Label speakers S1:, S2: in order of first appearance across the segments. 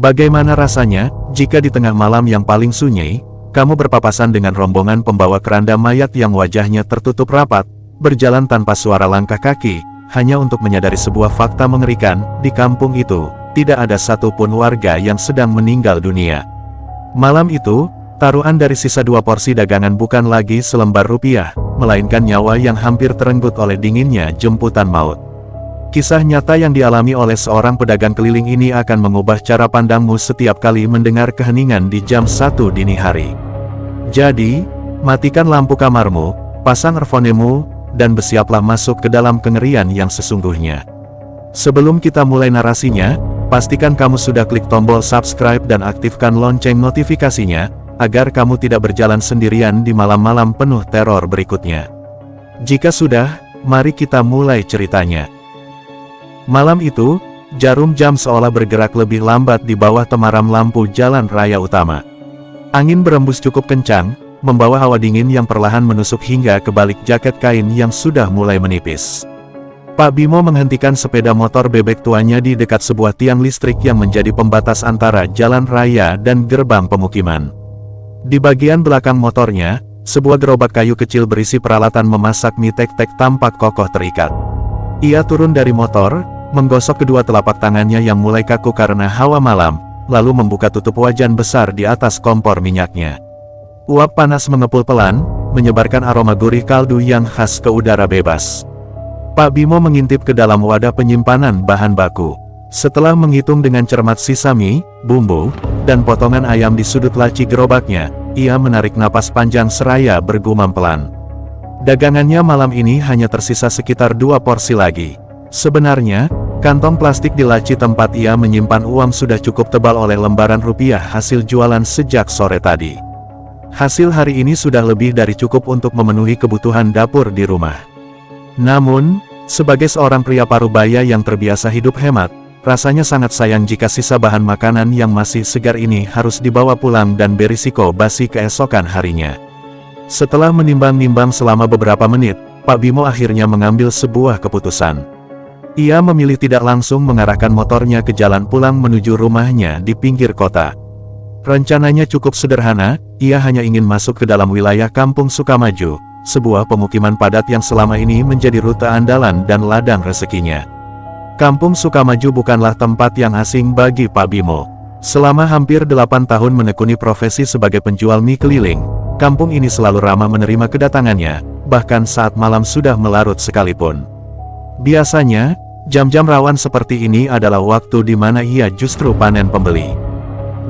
S1: Bagaimana rasanya, jika di tengah malam yang paling sunyi, kamu berpapasan dengan rombongan pembawa keranda mayat yang wajahnya tertutup rapat, berjalan tanpa suara langkah kaki, hanya untuk menyadari sebuah fakta mengerikan, di kampung itu, tidak ada satupun warga yang sedang meninggal dunia. Malam itu, taruhan dari sisa 2 porsi dagangan bukan lagi selembar rupiah, melainkan nyawa yang hampir terenggut oleh dinginnya jemputan maut. Kisah nyata yang dialami oleh seorang pedagang keliling ini akan mengubah cara pandangmu setiap kali mendengar keheningan di jam 1 dini hari. Jadi, matikan lampu kamarmu, pasang earphone-mu, dan bersiaplah masuk ke dalam kengerian yang sesungguhnya. Sebelum kita mulai narasinya, pastikan kamu sudah klik tombol subscribe dan aktifkan lonceng notifikasinya, agar kamu tidak berjalan sendirian di malam-malam penuh teror berikutnya. Jika sudah, mari kita mulai ceritanya. Malam itu, jarum jam seolah bergerak lebih lambat di bawah temaram lampu jalan raya utama. Angin berembus cukup kencang, membawa hawa dingin yang perlahan menusuk hingga ke balik jaket kain yang sudah mulai menipis. Pak Bimo menghentikan sepeda motor bebek tuanya di dekat sebuah tiang listrik yang menjadi pembatas antara jalan raya dan gerbang pemukiman. Di bagian belakang motornya, sebuah gerobak kayu kecil berisi peralatan memasak mie tek-tek tampak kokoh terikat. Ia turun dari motor, menggosok kedua telapak tangannya yang mulai kaku karena hawa malam, lalu membuka tutup wajan besar di atas kompor minyaknya. Uap panas mengepul pelan, menyebarkan aroma gurih kaldu yang khas ke udara bebas. Pak Bimo mengintip ke dalam wadah penyimpanan bahan baku. Setelah menghitung dengan cermat sisa mie, bumbu, dan potongan ayam di sudut laci gerobaknya, ia menarik napas panjang seraya bergumam pelan. Dagangannya malam ini hanya tersisa sekitar 2 porsi lagi. Sebenarnya, kantong plastik di laci tempat ia menyimpan uang sudah cukup tebal oleh lembaran rupiah hasil jualan sejak sore tadi. Hasil hari ini sudah lebih dari cukup untuk memenuhi kebutuhan dapur di rumah. Namun, sebagai seorang pria parubaya yang terbiasa hidup hemat, rasanya sangat sayang jika sisa bahan makanan yang masih segar ini harus dibawa pulang dan berisiko basi keesokan harinya. Setelah menimbang-nimbang selama beberapa menit, Pak Bimo akhirnya mengambil sebuah keputusan. Ia memilih tidak langsung mengarahkan motornya ke jalan pulang menuju rumahnya di pinggir kota. Rencananya cukup sederhana, ia hanya ingin masuk ke dalam wilayah Kampung Sukamaju, sebuah pemukiman padat yang selama ini menjadi rute andalan dan ladang rezekinya. Kampung Sukamaju bukanlah tempat yang asing bagi Pak Bimo. Selama hampir 8 tahun menekuni profesi sebagai penjual mie keliling, kampung ini selalu ramah menerima kedatangannya, bahkan saat malam sudah melarut sekalipun. Biasanya, jam-jam rawan seperti ini adalah waktu di mana ia justru panen pembeli.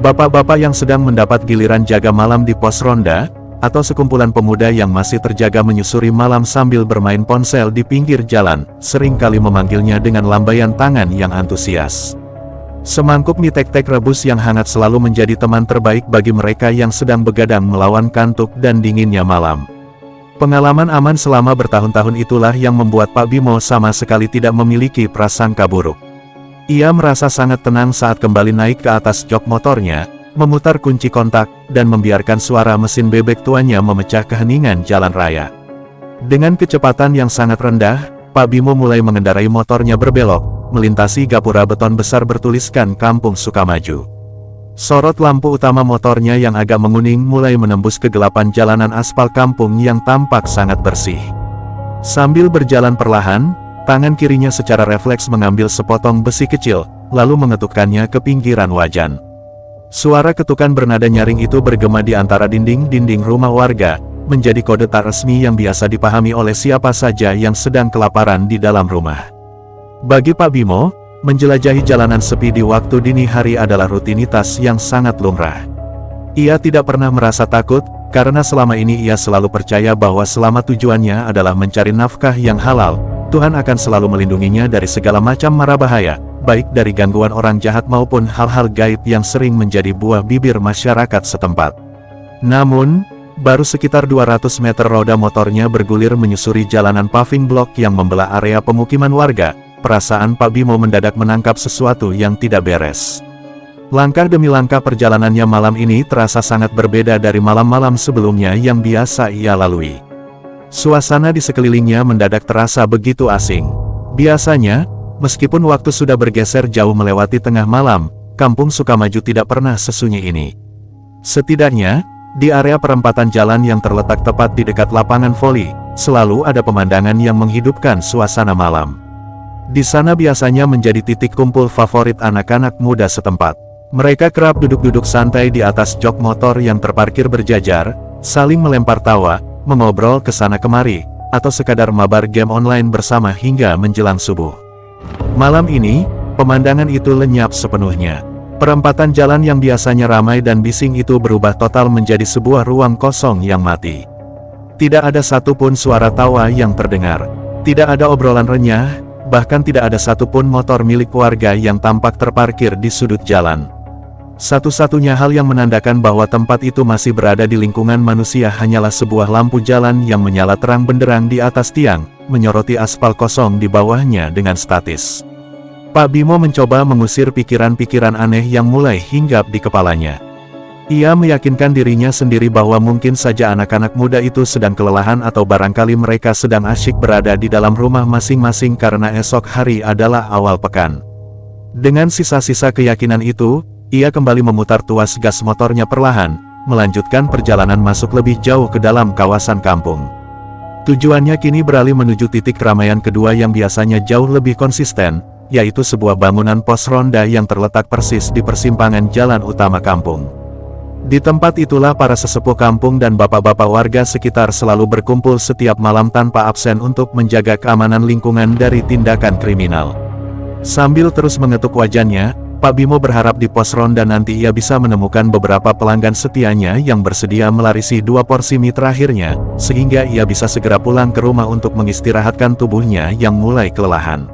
S1: Bapak-bapak yang sedang mendapat giliran jaga malam di pos ronda, atau sekumpulan pemuda yang masih terjaga menyusuri malam sambil bermain ponsel di pinggir jalan, seringkali memanggilnya dengan lambaian tangan yang antusias. Semangkuk mie tek-tek rebus yang hangat selalu menjadi teman terbaik bagi mereka yang sedang begadang melawan kantuk dan dinginnya malam. Pengalaman aman selama bertahun-tahun itulah yang membuat Pak Bimo sama sekali tidak memiliki prasangka buruk. Ia merasa sangat tenang saat kembali naik ke atas jok motornya, memutar kunci kontak, dan membiarkan suara mesin bebek tuanya memecah keheningan jalan raya. Dengan kecepatan yang sangat rendah, Pak Bimo mulai mengendarai motornya berbelok, melintasi gapura beton besar bertuliskan Kampung Sukamaju. Sorot lampu utama motornya yang agak menguning mulai menembus kegelapan jalanan aspal kampung yang tampak sangat bersih. Sambil berjalan perlahan, tangan kirinya secara refleks mengambil sepotong besi kecil, lalu mengetukkannya ke pinggiran wajan. Suara ketukan bernada nyaring itu bergema di antara dinding-dinding rumah warga, menjadi kode tak resmi yang biasa dipahami oleh siapa saja yang sedang kelaparan di dalam rumah. Bagi Pak Bimo, menjelajahi jalanan sepi di waktu dini hari adalah rutinitas yang sangat lumrah. Ia tidak pernah merasa takut, karena selama ini ia selalu percaya bahwa selama tujuannya adalah mencari nafkah yang halal, Tuhan akan selalu melindunginya dari segala macam mara bahaya, baik dari gangguan orang jahat maupun hal-hal gaib yang sering menjadi buah bibir masyarakat setempat. Namun, baru sekitar 200 meter roda motornya bergulir menyusuri jalanan paving block yang membelah area pemukiman warga. Perasaan Pak Bimo mendadak menangkap sesuatu yang tidak beres. Langkah demi langkah perjalanannya malam ini terasa sangat berbeda dari malam-malam sebelumnya yang biasa ia lalui. Suasana di sekelilingnya mendadak terasa begitu asing. Biasanya, meskipun waktu sudah bergeser jauh melewati tengah malam, Kampung Sukamaju tidak pernah sesunyi ini. Setidaknya, di area perempatan jalan yang terletak tepat di dekat lapangan voli, selalu ada pemandangan yang menghidupkan suasana malam. Di sana biasanya menjadi titik kumpul favorit anak-anak muda setempat. Mereka kerap duduk-duduk santai di atas jok motor yang terparkir berjajar, saling melempar tawa, mengobrol ke sana kemari, atau sekadar mabar game online bersama hingga menjelang subuh. Malam ini, pemandangan itu lenyap sepenuhnya. Perempatan jalan yang biasanya ramai dan bising itu berubah total menjadi sebuah ruang kosong yang mati. Tidak ada satupun suara tawa yang terdengar. Tidak ada obrolan renyah, bahkan tidak ada satupun motor milik warga yang tampak terparkir di sudut jalan. Satu-satunya hal yang menandakan bahwa tempat itu masih berada di lingkungan manusia hanyalah sebuah lampu jalan yang menyala terang benderang di atas tiang, menyoroti aspal kosong di bawahnya dengan statis. Pak Bimo mencoba mengusir pikiran-pikiran aneh yang mulai hinggap di kepalanya. Ia meyakinkan dirinya sendiri bahwa mungkin saja anak-anak muda itu sedang kelelahan atau barangkali mereka sedang asyik berada di dalam rumah masing-masing karena esok hari adalah awal pekan. Dengan sisa-sisa keyakinan itu, ia kembali memutar tuas gas motornya perlahan, melanjutkan perjalanan masuk lebih jauh ke dalam kawasan kampung. Tujuannya kini beralih menuju titik keramaian kedua yang biasanya jauh lebih konsisten, yaitu sebuah bangunan pos ronda yang terletak persis di persimpangan jalan utama kampung. Di tempat itulah para sesepuh kampung dan bapak-bapak warga sekitar selalu berkumpul setiap malam tanpa absen untuk menjaga keamanan lingkungan dari tindakan kriminal. Sambil terus mengetuk wajannya, Pak Bimo berharap di pos ronda nanti ia bisa menemukan beberapa pelanggan setianya yang bersedia melarisi 2 porsi mie terakhirnya, sehingga ia bisa segera pulang ke rumah untuk mengistirahatkan tubuhnya yang mulai kelelahan.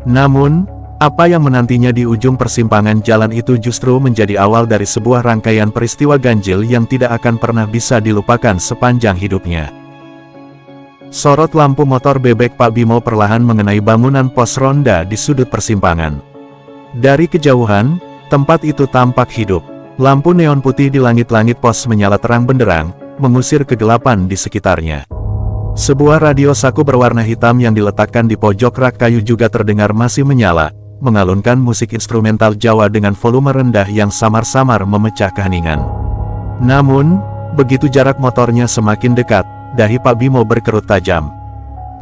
S1: Namun, apa yang menantinya di ujung persimpangan jalan itu justru menjadi awal dari sebuah rangkaian peristiwa ganjil yang tidak akan pernah bisa dilupakan sepanjang hidupnya. Sorot lampu motor bebek Pak Bimo perlahan mengenai bangunan pos ronda di sudut persimpangan. Dari kejauhan, tempat itu tampak hidup. Lampu neon putih di langit-langit pos menyala terang benderang, mengusir kegelapan di sekitarnya. Sebuah radio saku berwarna hitam yang diletakkan di pojok rak kayu juga terdengar masih menyala, mengalunkan musik instrumental Jawa dengan volume rendah yang samar-samar memecah keheningan. Namun, begitu jarak motornya semakin dekat, dahi Pak Bimo berkerut tajam.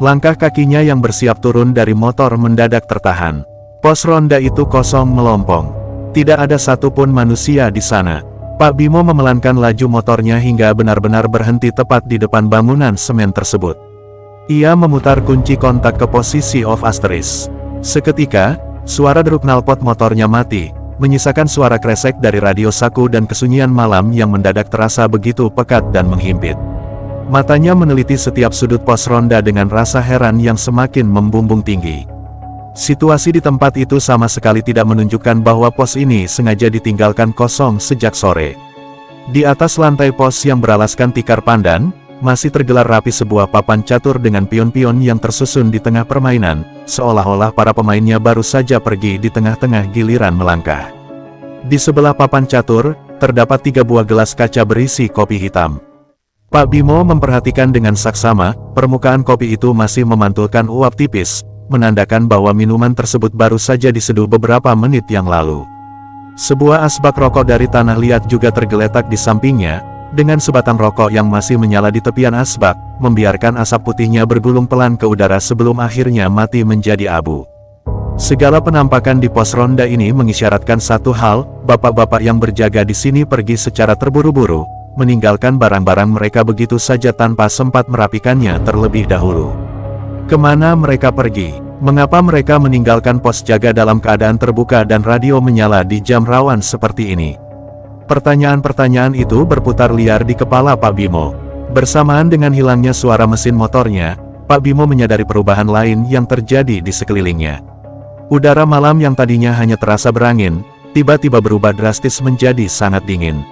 S1: Langkah kakinya yang bersiap turun dari motor mendadak tertahan. Pos ronda itu kosong melompong. Tidak ada satupun manusia di sana. Pak Bimo memelankan laju motornya hingga benar-benar berhenti tepat di depan bangunan semen tersebut. Ia memutar kunci kontak ke posisi off asterisk. Seketika, suara deruk knalpot motornya mati, menyisakan suara kresek dari radio saku dan kesunyian malam yang mendadak terasa begitu pekat dan menghimpit. Matanya meneliti setiap sudut pos ronda dengan rasa heran yang semakin membumbung tinggi. Situasi di tempat itu sama sekali tidak menunjukkan bahwa pos ini sengaja ditinggalkan kosong sejak sore. Di atas lantai pos yang beralaskan tikar pandan, masih tergelar rapi sebuah papan catur dengan pion-pion yang tersusun di tengah permainan, seolah-olah para pemainnya baru saja pergi di tengah-tengah giliran melangkah. Di sebelah papan catur, terdapat 3 buah gelas kaca berisi kopi hitam. Pak Bimo memperhatikan dengan saksama, permukaan kopi itu masih memantulkan uap tipis, menandakan bahwa minuman tersebut baru saja diseduh beberapa menit yang lalu. Sebuah asbak rokok dari tanah liat juga tergeletak di sampingnya, dengan sebatang rokok yang masih menyala di tepian asbak, membiarkan asap putihnya bergulung pelan ke udara sebelum akhirnya mati menjadi abu. Segala penampakan di pos ronda ini mengisyaratkan satu hal, bapak-bapak yang berjaga di sini pergi secara terburu-buru, meninggalkan barang-barang mereka begitu saja tanpa sempat merapikannya terlebih dahulu. Kemana mereka pergi? Mengapa mereka meninggalkan pos jaga dalam keadaan terbuka dan radio menyala di jam rawan seperti ini? Pertanyaan-pertanyaan itu berputar liar di kepala Pak Bimo. Bersamaan dengan hilangnya suara mesin motornya, Pak Bimo menyadari perubahan lain yang terjadi di sekelilingnya. Udara malam yang tadinya hanya terasa berangin, tiba-tiba berubah drastis menjadi sangat dingin.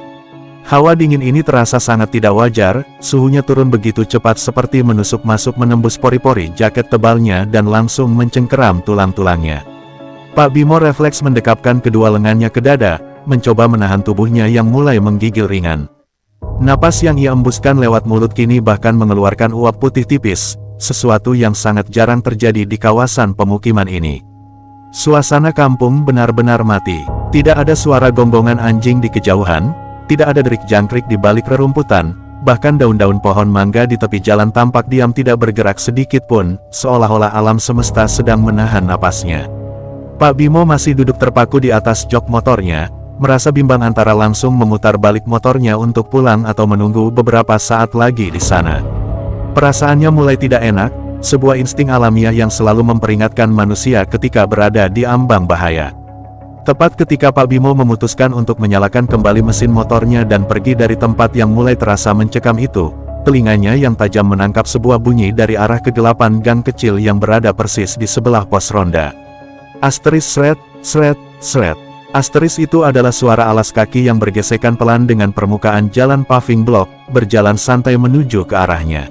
S1: Hawa dingin ini terasa sangat tidak wajar, suhunya turun begitu cepat seperti menusuk masuk menembus pori-pori jaket tebalnya dan langsung mencengkeram tulang-tulangnya. Pak Bimo refleks mendekapkan kedua lengannya ke dada, mencoba menahan tubuhnya yang mulai menggigil ringan. Napas yang ia embuskan lewat mulut kini bahkan mengeluarkan uap putih tipis, sesuatu yang sangat jarang terjadi di kawasan pemukiman ini. Suasana kampung benar-benar mati. Tidak ada suara gonggongan anjing di kejauhan, tidak ada derik jangkrik di balik rerumputan, bahkan daun-daun pohon mangga di tepi jalan tampak diam tidak bergerak sedikit pun, seolah-olah alam semesta sedang menahan napasnya. Pak Bimo masih duduk terpaku di atas jok motornya, merasa bimbang antara langsung memutar balik motornya untuk pulang atau menunggu beberapa saat lagi di sana. Perasaannya mulai tidak enak, sebuah insting alamiah yang selalu memperingatkan manusia ketika berada di ambang bahaya. Tepat ketika Pak Bimo memutuskan untuk menyalakan kembali mesin motornya dan pergi dari tempat yang mulai terasa mencekam itu, telinganya yang tajam menangkap sebuah bunyi dari arah kegelapan gang kecil yang berada persis di sebelah pos ronda. Asteris sret, sret, sret. Asteris itu adalah suara alas kaki yang bergesekan pelan dengan permukaan jalan paving block, berjalan santai menuju ke arahnya.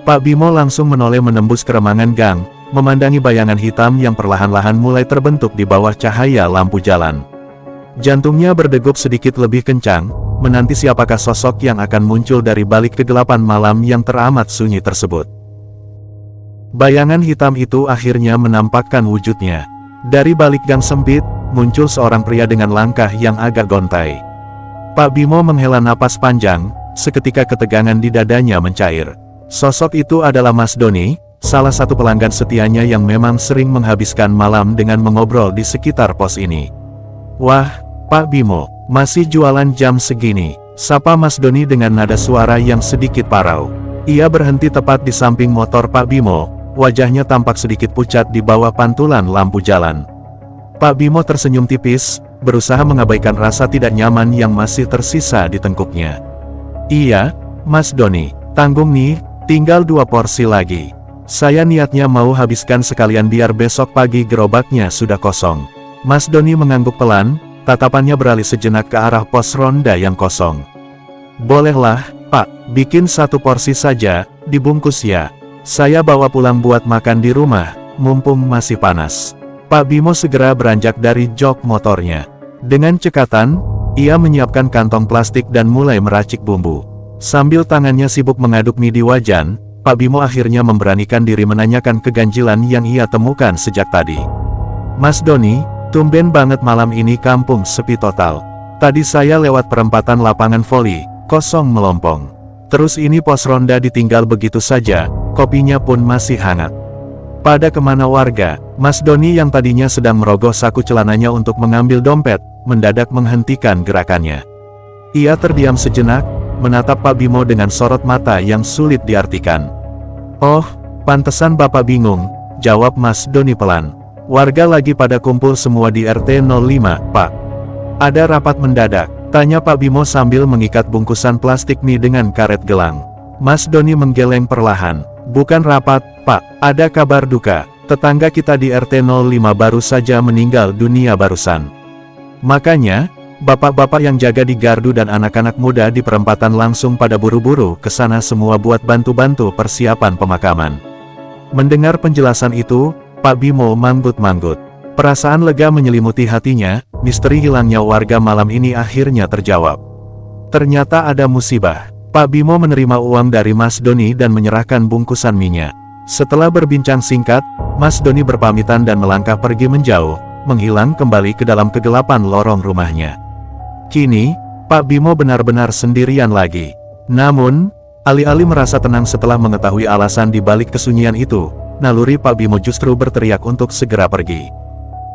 S1: Pak Bimo langsung menoleh menembus keremangan gang, memandangi bayangan hitam yang perlahan-lahan mulai terbentuk di bawah cahaya lampu jalan. Jantungnya berdegup sedikit lebih kencang, menanti siapakah sosok yang akan muncul dari balik kegelapan malam yang teramat sunyi tersebut. Bayangan hitam itu akhirnya menampakkan wujudnya. Dari balik gang sempit, muncul seorang pria dengan langkah yang agak gontai. Pak Bimo menghela napas panjang, seketika ketegangan di dadanya mencair. Sosok itu adalah Mas Doni, salah satu pelanggan setianya yang memang sering menghabiskan malam dengan mengobrol di sekitar pos ini. "Wah, Pak Bimo, masih jualan jam segini?" sapa Mas Doni dengan nada suara yang sedikit parau. Ia berhenti tepat di samping motor Pak Bimo, wajahnya tampak sedikit pucat di bawah pantulan lampu jalan. Pak Bimo tersenyum tipis, berusaha mengabaikan rasa tidak nyaman yang masih tersisa di tengkuknya. "Iya, Mas Doni, tanggung nih. Tinggal 2 porsi lagi. Saya niatnya mau habiskan sekalian biar besok pagi gerobaknya sudah kosong." Mas Doni mengangguk pelan, tatapannya beralih sejenak ke arah pos ronda yang kosong. "Bolehlah, Pak, bikin 1 porsi saja, dibungkus ya. Saya bawa pulang buat makan di rumah, mumpung masih panas." Pak Bimo segera beranjak dari jok motornya. Dengan cekatan, ia menyiapkan kantong plastik dan mulai meracik bumbu. Sambil tangannya sibuk mengaduk mie di wajan, Pak Bimo akhirnya memberanikan diri menanyakan keganjilan yang ia temukan sejak tadi. "Mas Doni, tumben banget malam ini kampung sepi total. Tadi saya lewat perempatan lapangan voli, kosong melompong. Terus ini pos ronda ditinggal begitu saja, kopinya pun masih hangat. Pada kemana warga?" Mas Doni yang tadinya sedang merogoh saku celananya untuk mengambil dompet, mendadak menghentikan gerakannya. Ia terdiam sejenak, menatap Pak Bimo dengan sorot mata yang sulit diartikan. "Oh, pantesan Bapak bingung," jawab Mas Doni pelan. "Warga lagi pada kumpul semua di RT 05, Pak. Ada rapat mendadak?" tanya Pak Bimo sambil mengikat bungkusan plastik mie dengan karet gelang. Mas Doni menggeleng perlahan. "Bukan rapat, Pak, ada kabar duka. Tetangga kita di RT 05 baru saja meninggal dunia barusan. Makanya, bapak-bapak yang jaga di gardu dan anak-anak muda di perempatan langsung pada buru-buru ke sana semua buat bantu-bantu persiapan pemakaman." Mendengar penjelasan itu, Pak Bimo manggut-manggut. Perasaan lega menyelimuti hatinya, misteri hilangnya warga malam ini akhirnya terjawab. Ternyata ada musibah. Pak Bimo menerima uang dari Mas Doni dan menyerahkan bungkusan minyak. Setelah berbincang singkat, Mas Doni berpamitan dan melangkah pergi menjauh, menghilang kembali ke dalam kegelapan lorong rumahnya. Kini, Pak Bimo benar-benar sendirian lagi. Namun, alih-alih merasa tenang setelah mengetahui alasan di balik kesunyian itu, naluri Pak Bimo justru berteriak untuk segera pergi.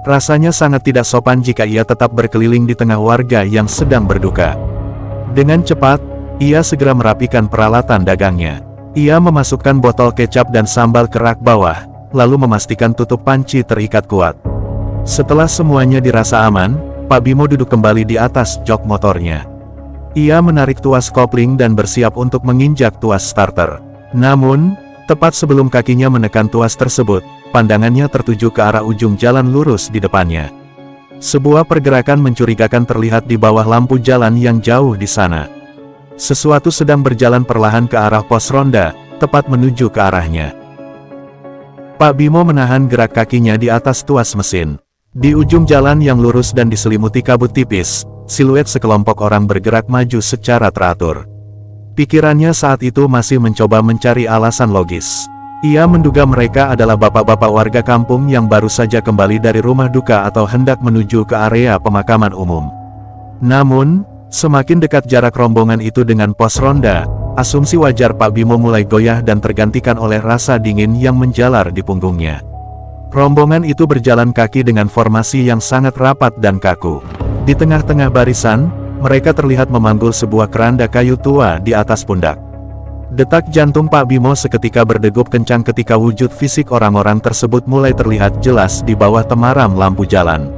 S1: Rasanya sangat tidak sopan jika ia tetap berkeliling di tengah warga yang sedang berduka. Dengan cepat, ia segera merapikan peralatan dagangnya. Ia memasukkan botol kecap dan sambal ke rak bawah, lalu memastikan tutup panci terikat kuat. Setelah semuanya dirasa aman, Pak Bimo duduk kembali di atas jok motornya. Ia menarik tuas kopling dan bersiap untuk menginjak tuas starter. Namun, tepat sebelum kakinya menekan tuas tersebut, pandangannya tertuju ke arah ujung jalan lurus di depannya. Sebuah pergerakan mencurigakan terlihat di bawah lampu jalan yang jauh di sana. Sesuatu sedang berjalan perlahan ke arah pos ronda, tepat menuju ke arahnya. Pak Bimo menahan gerak kakinya di atas tuas mesin. Di ujung jalan yang lurus dan diselimuti kabut tipis, siluet sekelompok orang bergerak maju secara teratur. Pikirannya saat itu masih mencoba mencari alasan logis. Ia menduga mereka adalah bapak-bapak warga kampung yang baru saja kembali dari rumah duka atau hendak menuju ke area pemakaman umum. Namun, semakin dekat jarak rombongan itu dengan pos ronda, asumsi wajar Pak Bimo mulai goyah dan tergantikan oleh rasa dingin yang menjalar di punggungnya. Rombongan itu berjalan kaki dengan formasi yang sangat rapat dan kaku. Di tengah-tengah barisan, mereka terlihat memanggul sebuah keranda kayu tua di atas pundak. Detak jantung Pak Bimo seketika berdegup kencang ketika wujud fisik orang-orang tersebut mulai terlihat jelas di bawah temaram lampu jalan.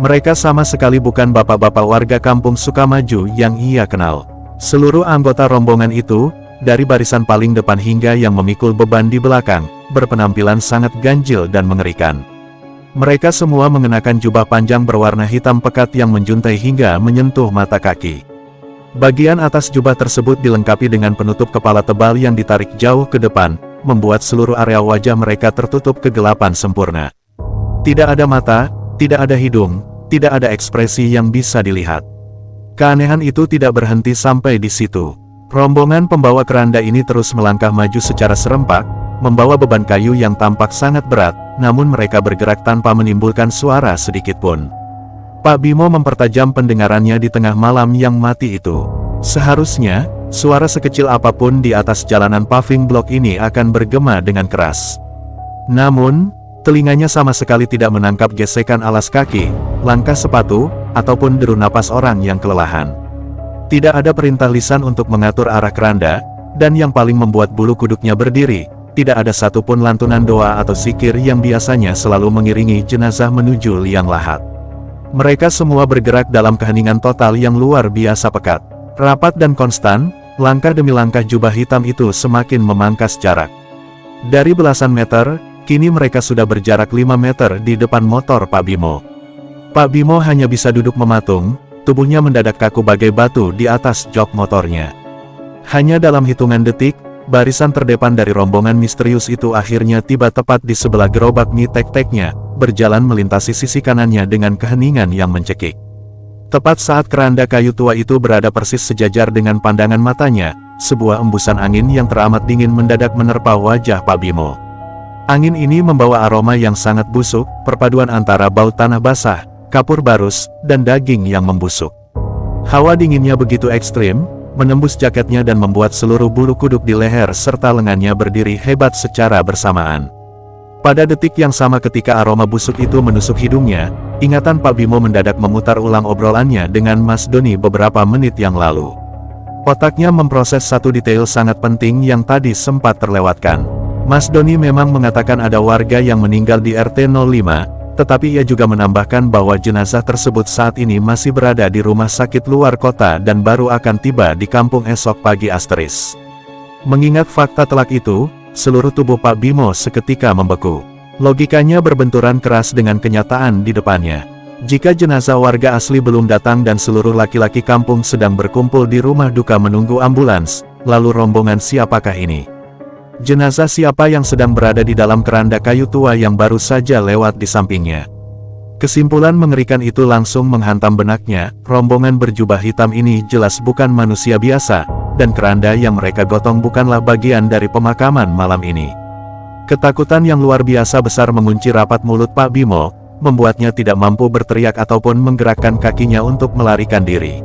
S1: Mereka sama sekali bukan bapak-bapak warga kampung Sukamaju yang ia kenal. Seluruh anggota rombongan itu, dari barisan paling depan hingga yang memikul beban di belakang, berpenampilan sangat ganjil dan mengerikan. Mereka semua mengenakan jubah panjang berwarna hitam pekat yang menjuntai hingga menyentuh mata kaki. Bagian atas jubah tersebut dilengkapi dengan penutup kepala tebal yang ditarik jauh ke depan, membuat seluruh area wajah mereka tertutup kegelapan sempurna. Tidak ada mata, tidak ada hidung, tidak ada ekspresi yang bisa dilihat. Keanehan itu tidak berhenti sampai di situ. Rombongan pembawa keranda ini terus melangkah maju secara serempak, membawa beban kayu yang tampak sangat berat, namun mereka bergerak tanpa menimbulkan suara sedikitpun. Pak Bimo mempertajam pendengarannya di tengah malam yang mati itu. Seharusnya, suara sekecil apapun di atas jalanan paving block ini akan bergema dengan keras. Namun, telinganya sama sekali tidak menangkap gesekan alas kaki, langkah sepatu, ataupun deru napas orang yang kelelahan. Tidak ada perintah lisan untuk mengatur arah keranda, dan yang paling membuat bulu kuduknya berdiri, tidak ada satupun lantunan doa atau zikir yang biasanya selalu mengiringi jenazah menuju liang lahat. Mereka semua bergerak dalam keheningan total yang luar biasa pekat. Rapat dan konstan, langkah demi langkah jubah hitam itu semakin memangkas jarak. Dari belasan meter, kini mereka sudah berjarak 5 meter di depan motor Pak Bimo. Pak Bimo hanya bisa duduk mematung, tubuhnya mendadak kaku bagai batu di atas jok motornya. Hanya dalam hitungan detik, barisan terdepan dari rombongan misterius itu akhirnya tiba tepat di sebelah gerobak mie tek-teknya, berjalan melintasi sisi kanannya dengan keheningan yang mencekik. Tepat saat keranda kayu tua itu berada persis sejajar dengan pandangan matanya, sebuah embusan angin yang teramat dingin mendadak menerpa wajah Pak Bimo. Angin ini membawa aroma yang sangat busuk, perpaduan antara bau tanah basah, kapur barus, dan daging yang membusuk. Hawa dinginnya begitu ekstrim, menembus jaketnya dan membuat seluruh bulu kuduk di leher serta lengannya berdiri hebat secara bersamaan. Pada detik yang sama ketika aroma busuk itu menusuk hidungnya, ingatan Pak Bimo mendadak memutar ulang obrolannya dengan Mas Doni beberapa menit yang lalu. Otaknya memproses satu detail sangat penting yang tadi sempat terlewatkan. Mas Doni memang mengatakan ada warga yang meninggal di RT 05, tetapi ia juga menambahkan bahwa jenazah tersebut saat ini masih berada di rumah sakit luar kota dan baru akan tiba di kampung esok pagi. Mengingat fakta telak itu, seluruh tubuh Pak Bimo seketika membeku. Logikanya berbenturan keras dengan kenyataan di depannya. Jika jenazah warga asli belum datang dan seluruh laki-laki kampung sedang berkumpul di rumah duka menunggu ambulans, lalu rombongan siapakah ini? Jenazah siapa yang sedang berada di dalam keranda kayu tua yang baru saja lewat di sampingnya? Kesimpulan mengerikan itu langsung menghantam benaknya, rombongan berjubah hitam ini jelas bukan manusia biasa, dan keranda yang mereka gotong bukanlah bagian dari pemakaman malam ini. Ketakutan yang luar biasa besar mengunci rapat mulut Pak Bimo, membuatnya tidak mampu berteriak ataupun menggerakkan kakinya untuk melarikan diri.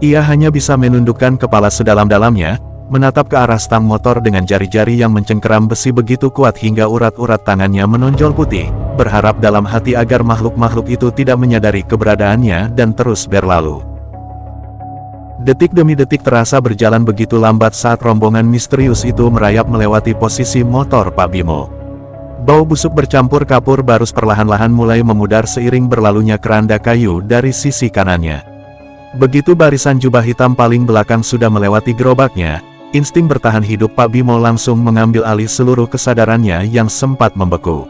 S1: Ia hanya bisa menundukkan kepala sedalam-dalamnya, menatap ke arah stang motor dengan jari-jari yang mencengkeram besi begitu kuat hingga urat-urat tangannya menonjol putih, berharap dalam hati agar makhluk-makhluk itu tidak menyadari keberadaannya dan terus berlalu. Detik demi detik terasa berjalan begitu lambat saat rombongan misterius itu merayap melewati posisi motor Pak Bimo. Bau busuk bercampur kapur barus perlahan-lahan mulai memudar seiring berlalunya keranda kayu dari sisi kanannya. Begitu barisan jubah hitam paling belakang sudah melewati gerobaknya, insting bertahan hidup Pak Bimo langsung mengambil alih seluruh kesadarannya yang sempat membeku.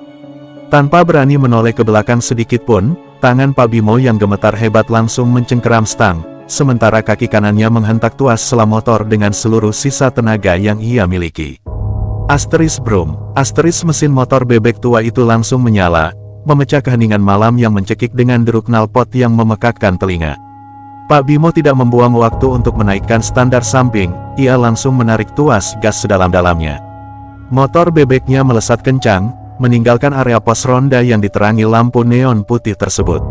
S1: Tanpa berani menoleh ke belakang sedikit pun, tangan Pak Bimo yang gemetar hebat langsung mencengkeram stang, sementara kaki kanannya menghentak tuas sela motor dengan seluruh sisa tenaga yang ia miliki. Brum, mesin motor bebek tua itu langsung menyala, memecah keheningan malam yang mencekik dengan deruk knalpot yang memekakkan telinga. Pak Bimo tidak membuang waktu untuk menaikkan standar samping, ia langsung menarik tuas gas sedalam-dalamnya. Motor bebeknya melesat kencang, meninggalkan area pos ronda yang diterangi lampu neon putih tersebut.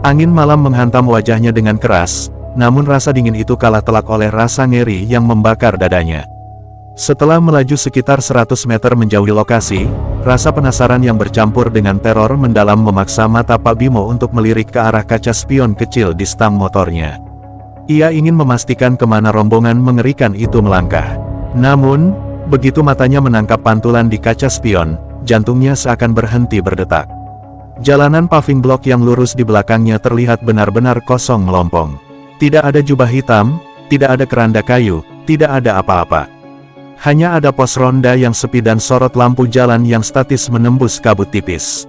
S1: Angin malam menghantam wajahnya dengan keras, namun rasa dingin itu kalah telak oleh rasa ngeri yang membakar dadanya. Setelah melaju sekitar 100 meter menjauhi lokasi, rasa penasaran yang bercampur dengan teror mendalam memaksa mata Pak Bimo untuk melirik ke arah kaca spion kecil di stang motornya. Ia ingin memastikan kemana rombongan mengerikan itu melangkah. Namun, begitu matanya menangkap pantulan di kaca spion, jantungnya seakan berhenti berdetak. Jalanan paving block yang lurus di belakangnya terlihat benar-benar kosong melompong. Tidak ada jubah hitam, tidak ada keranda kayu, tidak ada apa-apa. Hanya ada pos ronda yang sepi dan sorot lampu jalan yang statis menembus kabut tipis.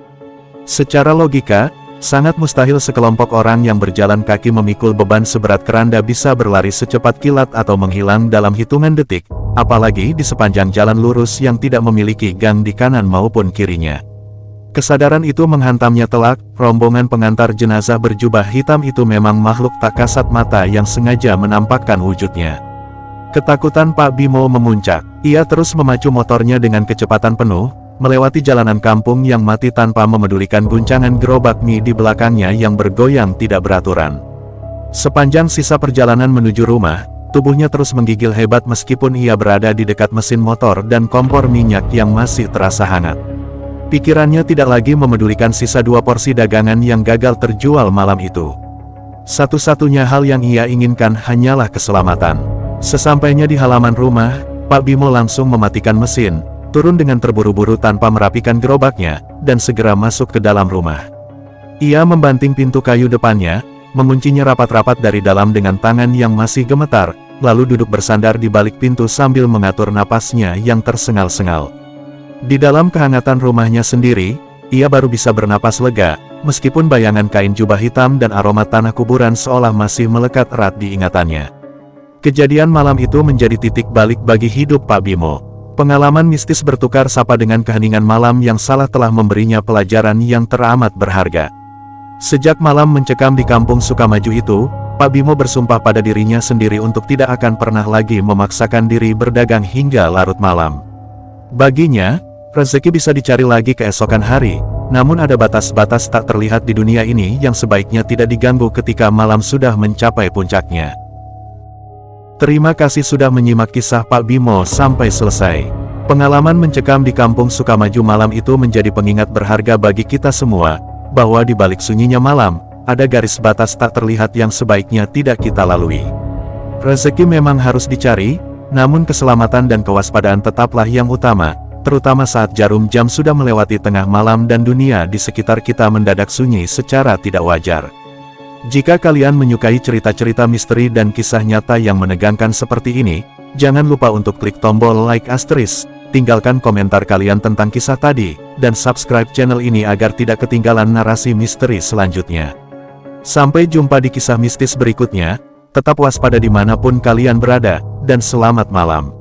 S1: Secara logika, sangat mustahil sekelompok orang yang berjalan kaki memikul beban seberat keranda bisa berlari secepat kilat atau menghilang dalam hitungan detik, apalagi di sepanjang jalan lurus yang tidak memiliki gang di kanan maupun kirinya. Kesadaran itu menghantamnya telak. Rombongan pengantar jenazah berjubah hitam itu memang makhluk tak kasat mata yang sengaja menampakkan wujudnya. Ketakutan Pak Bimo memuncak. Ia terus memacu motornya dengan kecepatan penuh, melewati jalanan kampung yang mati tanpa memedulikan guncangan gerobak mie di belakangnya yang bergoyang tidak beraturan. Sepanjang sisa perjalanan menuju rumah, tubuhnya terus menggigil hebat meskipun ia berada di dekat mesin motor dan kompor minyak yang masih terasa hangat. Pikirannya tidak lagi memedulikan sisa 2 porsi dagangan yang gagal terjual malam itu. Satu-satunya hal yang ia inginkan hanyalah keselamatan. Sesampainya di halaman rumah, Pak Bimo langsung mematikan mesin, turun dengan terburu-buru tanpa merapikan gerobaknya, dan segera masuk ke dalam rumah. Ia membanting pintu kayu depannya, menguncinya rapat-rapat dari dalam dengan tangan yang masih gemetar, lalu duduk bersandar di balik pintu sambil mengatur napasnya yang tersengal-sengal. Di dalam kehangatan rumahnya sendiri, ia baru bisa bernapas lega, meskipun bayangan kain jubah hitam dan aroma tanah kuburan seolah masih melekat erat di ingatannya. Kejadian malam itu menjadi titik balik bagi hidup Pak Bimo. Pengalaman mistis bertukar sapa dengan keheningan malam yang salah telah memberinya pelajaran yang teramat berharga. Sejak malam mencekam di kampung Sukamaju itu, Pak Bimo bersumpah pada dirinya sendiri untuk tidak akan pernah lagi memaksakan diri berdagang hingga larut malam. Baginya, rezeki bisa dicari lagi keesokan hari, namun ada batas-batas tak terlihat di dunia ini yang sebaiknya tidak diganggu ketika malam sudah mencapai puncaknya. Terima kasih sudah menyimak kisah Pak Bimo sampai selesai. Pengalaman mencekam di kampung Sukamaju malam itu menjadi pengingat berharga bagi kita semua, bahwa di balik sunyinya malam, ada garis batas tak terlihat yang sebaiknya tidak kita lalui. Rezeki memang harus dicari, namun keselamatan dan kewaspadaan tetaplah yang utama, terutama saat jarum jam sudah melewati tengah malam dan dunia di sekitar kita mendadak sunyi secara tidak wajar. Jika kalian menyukai cerita-cerita misteri dan kisah nyata yang menegangkan seperti ini, jangan lupa untuk klik tombol like asterisk, tinggalkan komentar kalian tentang kisah tadi, dan subscribe channel ini agar tidak ketinggalan narasi misteri selanjutnya. Sampai jumpa di kisah mistis berikutnya, tetap waspada dimanapun kalian berada, dan selamat malam.